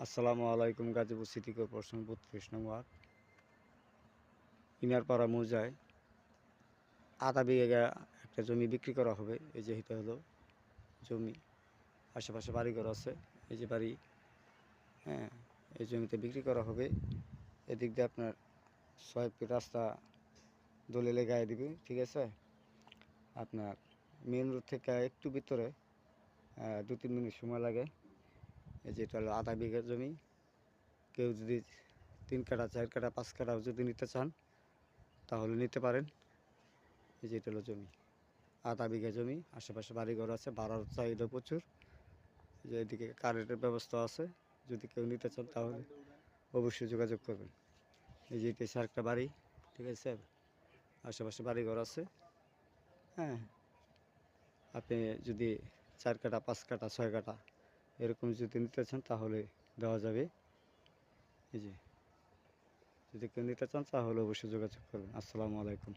আসসালামু আলাইকুম। Gazipur city corporation ৩২ নং ওয়ার্ড ইনারপাড়া মৌজায় আধা বিঘা একটা জমি বিক্রি করা হবে। এই যে এটা হলো জমি, আশেপাশে বাড়িঘর আছে। এই যে বাড়ি, হ্যাঁ, এই জমিতে বিক্রি করা হবে। এদিক দিয়ে আপনার ৬ ফিট রাস্তা দলিলে গায়ে দিবে, ঠিক আছে। আপনার মেন রোড থেকে একটু ভিতরে ২-৩ মিনিট সময় লাগে। এই যে এটা হলো আধা বিঘা জমি। কেউ যদি ৩ কাঠা, ৪ কাঠা, ৫ কাঠাও যদি নিতে চান তাহলে নিতে পারেন। এই যে এটা হলো জমি, আধা বিঘা জমি, আশেপাশে বাড়িঘর আছে, ভাড়ার চাহিদা প্রচুর। যে এদিকে কারেন্টের ব্যবস্থা আছে, যদি কেউ নিতে চান তাহলে অবশ্যই যোগাযোগ করবেন। এই যে এটা একটা বাড়ি, ঠিক আছে, আশেপাশে বাড়িঘর আছে। হ্যাঁ, আপনি যদি ৪ কাঠা, ৫ কাঠা, ৬ কাঠা এরকম যদি নিতে চান তাহলে দেওয়া যাবে। এই যে যদি কেউ নিতে চান তাহলে অবশ্যই যোগাযোগ করবেন। আসসালামু আলাইকুম।